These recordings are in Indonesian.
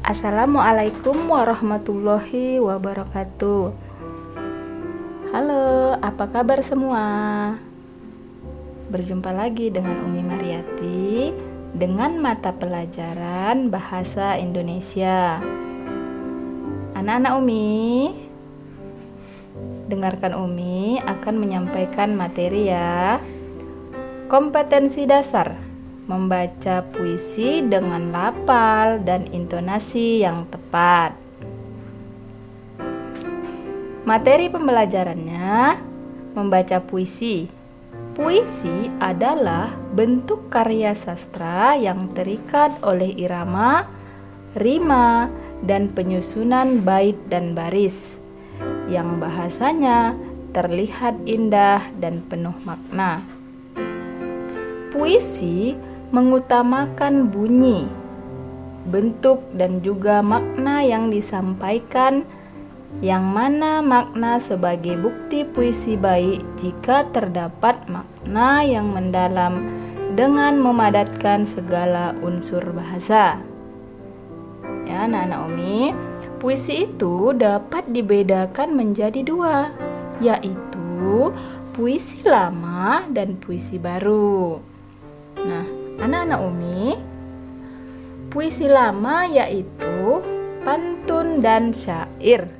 Assalamualaikum warahmatullahi wabarakatuh. Halo, apa kabar semua? Berjumpa lagi dengan Umi Mariati dengan mata pelajaran Bahasa Indonesia. Anak-anak Umi, dengarkan Umi akan menyampaikan materi ya. Kompetensi dasar membaca puisi dengan lafal dan intonasi yang tepat. Materi pembelajarannya membaca puisi. Puisi adalah bentuk karya sastra yang terikat oleh irama, rima, dan penyusunan bait dan baris yang bahasanya terlihat indah dan penuh makna. Puisi mengutamakan bunyi, bentuk, dan juga makna yang disampaikan, yang mana makna sebagai bukti puisi baik jika terdapat makna yang mendalam dengan memadatkan segala unsur bahasa. Ya, anak-anak Umi, puisi itu dapat dibedakan menjadi dua, yaitu puisi lama dan puisi baru. Nah, anak-anak Umi, puisi lama yaitu pantun dan syair.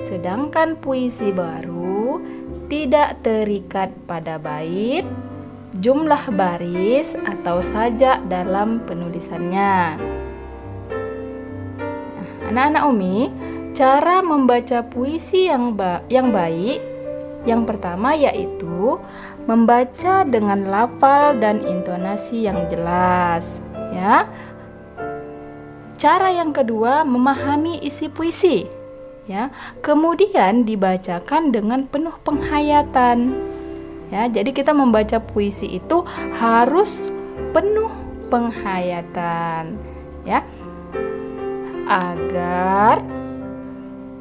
Sedangkan puisi baru tidak terikat pada bait, jumlah baris atau sajak dalam penulisannya. Nah, anak-anak Umi, cara membaca puisi yang baik yang pertama yaitu membaca dengan lafal dan intonasi yang jelas, ya. Cara yang kedua, memahami isi puisi, ya. Kemudian dibacakan dengan penuh penghayatan. Ya, jadi kita membaca puisi itu harus penuh penghayatan, ya. Agar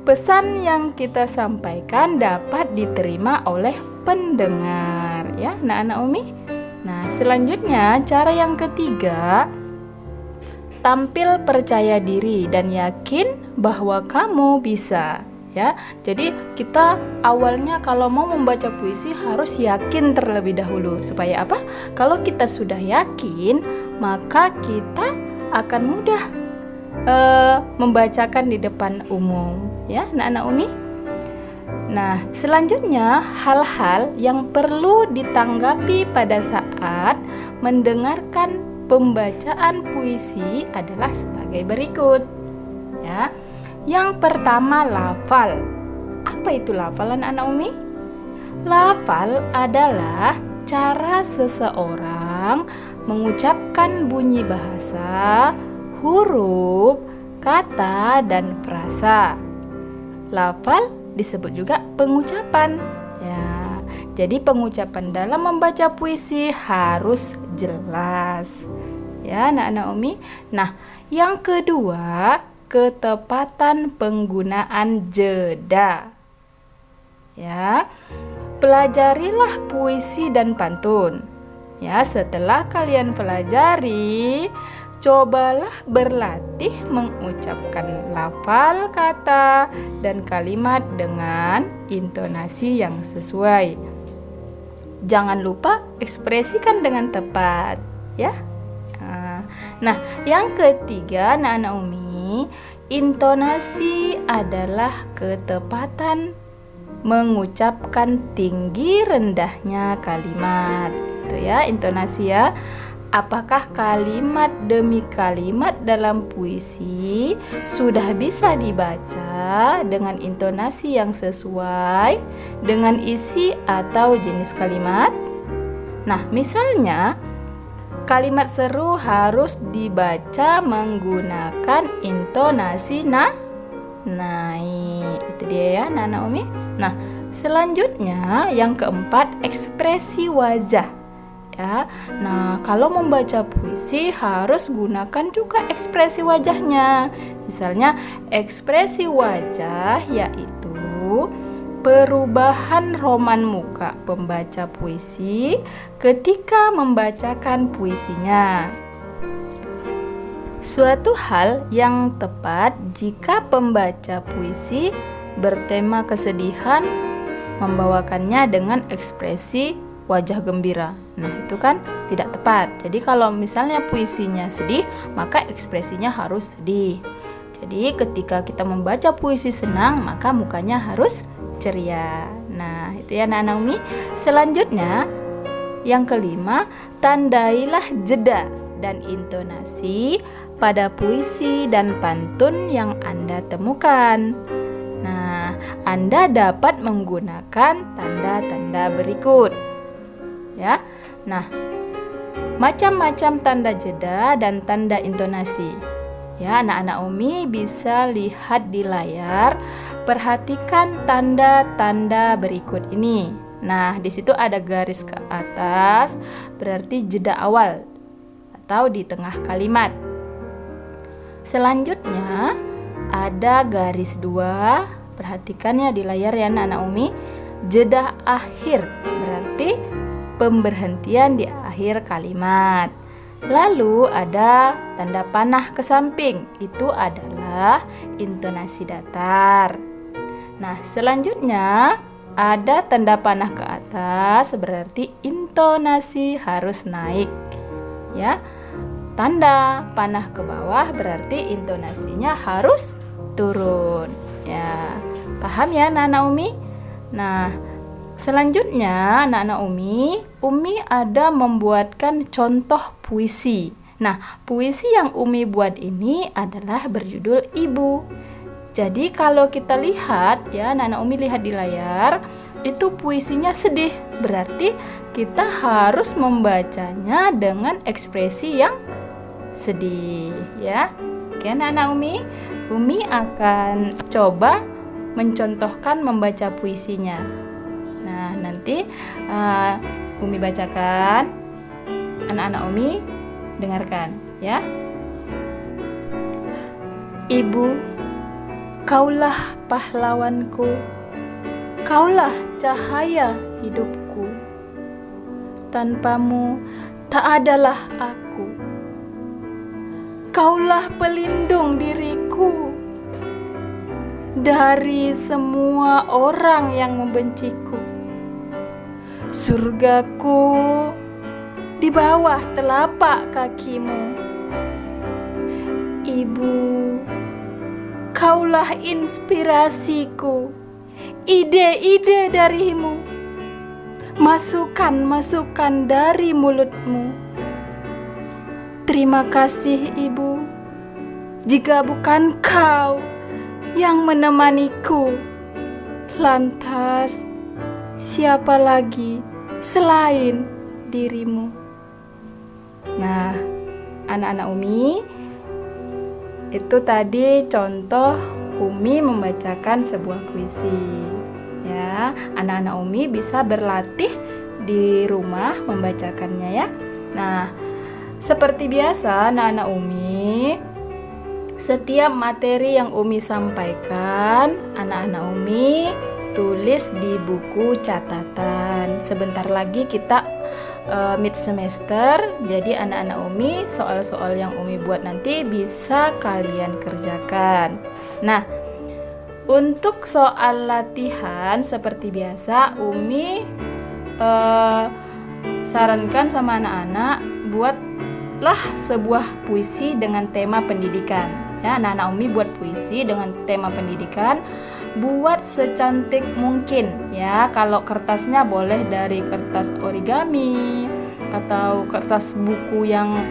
pesan yang kita sampaikan dapat diterima oleh pendengar, ya, anak-anak Umi. Nah, selanjutnya cara yang ketiga, tampil percaya diri dan yakin bahwa kamu bisa, ya. Jadi kita awalnya kalau mau membaca puisi harus yakin terlebih dahulu. Supaya apa? Kalau kita sudah yakin, maka kita akan mudah membacakan di depan umum, ya, anak-anak Umi. Nah, selanjutnya hal-hal yang perlu ditanggapi pada saat mendengarkan pembacaan puisi adalah sebagai berikut, ya. Yang pertama, lafal. Apa itu lafal, anak-anak Umi? Lafal adalah cara seseorang mengucapkan bunyi bahasa, huruf, kata, dan frasa. Lafal disebut juga pengucapan, ya. Jadi pengucapan dalam membaca puisi harus jelas, ya, anak-anak Umi. Nah, yang kedua, ketepatan penggunaan jeda, ya. Pelajarilah puisi dan pantun, ya. Setelah kalian pelajari, cobalah berlatih mengucapkan lafal, kata, dan kalimat dengan intonasi yang sesuai. Jangan lupa ekspresikan dengan tepat, ya. Nah, yang ketiga, anak-anak Umi, intonasi adalah ketepatan mengucapkan tinggi rendahnya kalimat. Itu ya, intonasi ya. Apakah kalimat demi kalimat dalam puisi sudah bisa dibaca dengan intonasi yang sesuai dengan isi atau jenis kalimat? Nah, misalnya kalimat seru harus dibaca menggunakan intonasi naik. Itu dia ya, anak-anak Umi. Nah, selanjutnya yang keempat, ekspresi wajah. Ya, nah kalau membaca puisi harus gunakan juga ekspresi wajahnya. Misalnya ekspresi wajah yaitu perubahan roman muka pembaca puisi ketika membacakan puisinya. Suatu hal yang tepat jika pembaca puisi bertema kesedihan membawakannya dengan ekspresi wajah gembira. Nah, itu kan tidak tepat. Jadi kalau misalnya puisinya sedih, maka ekspresinya harus sedih. Jadi ketika kita membaca puisi senang, maka mukanya harus ceria. Nah, itu ya Anak Umi. Selanjutnya, yang kelima, tandailah jeda dan intonasi pada puisi dan pantun yang Anda temukan. Nah, Anda dapat menggunakan tanda-tanda berikut. Ya. Nah, macam-macam tanda jeda dan tanda intonasi. Ya, anak-anak Umi bisa lihat di layar. Perhatikan tanda-tanda berikut ini. Nah, di situ ada garis ke atas, berarti jeda awal atau di tengah kalimat. Selanjutnya ada garis 2. Perhatikan ya di layar ya anak-anak Umi. Jeda akhir berarti pemberhentian di akhir kalimat. Lalu ada tanda panah ke samping, itu adalah intonasi datar. Nah, selanjutnya ada tanda panah ke atas, berarti intonasi harus naik. Ya. Tanda panah ke bawah berarti intonasinya harus turun. Ya. Paham ya anak-anak Umi? Nah, selanjutnya anak-anak Umi ada membuatkan contoh puisi. Nah, puisi yang Umi buat ini adalah berjudul Ibu. Jadi kalau kita lihat ya anak-anak Umi lihat di layar, itu puisinya sedih. Berarti kita harus membacanya dengan ekspresi yang sedih ya. Oke anak-anak Umi akan coba mencontohkan membaca puisinya. Nah, nanti Umi bacakan, anak-anak Umi dengarkan ya. Ibu, kaulah pahlawanku, kaulah cahaya hidupku. Tanpamu tak adalah aku. Kaulah pelindung diriku dari semua orang yang membenciku. Surgaku di bawah telapak kakimu. Ibu, kaulah inspirasiku, ide-ide darimu, masukan-masukan dari mulutmu. Terima kasih Ibu, jika bukan kau yang menemaniku, lantas siapa lagi selain dirimu? Nah, anak-anak Umi, itu tadi contoh Umi membacakan sebuah puisi. Ya, anak-anak Umi bisa berlatih di rumah membacakannya ya. Nah, seperti biasa anak-anak Umi, setiap materi yang Umi sampaikan, anak-anak Umi tulis di buku catatan. Sebentar lagi kita mid semester, jadi anak-anak Umi soal-soal yang Umi buat nanti bisa kalian kerjakan. Nah, untuk soal latihan seperti biasa Umi sarankan sama anak-anak buatlah sebuah puisi dengan tema pendidikan. Ya, anak-anak Umi buat puisi dengan tema pendidikan, buat secantik mungkin ya. Kalau kertasnya boleh dari kertas origami atau kertas buku yang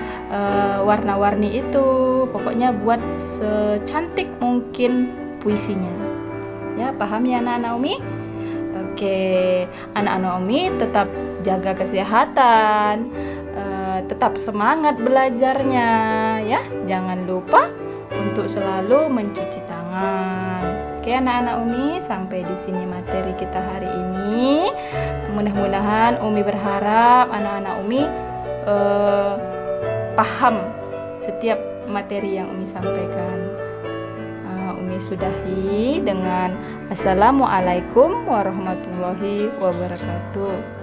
warna-warni itu. Pokoknya buat secantik mungkin puisinya. Ya, paham ya anak-anak Umi? Oke, anak-anak Umi tetap jaga kesehatan, tetap semangat belajarnya ya. Jangan lupa untuk selalu mencuci tangan. Oke anak-anak Umi, sampai di sini materi kita hari ini. Mudah-mudahan Umi berharap anak-anak Umi paham setiap materi yang Umi sampaikan. Umi sudahi dengan Assalamualaikum warahmatullahi wabarakatuh.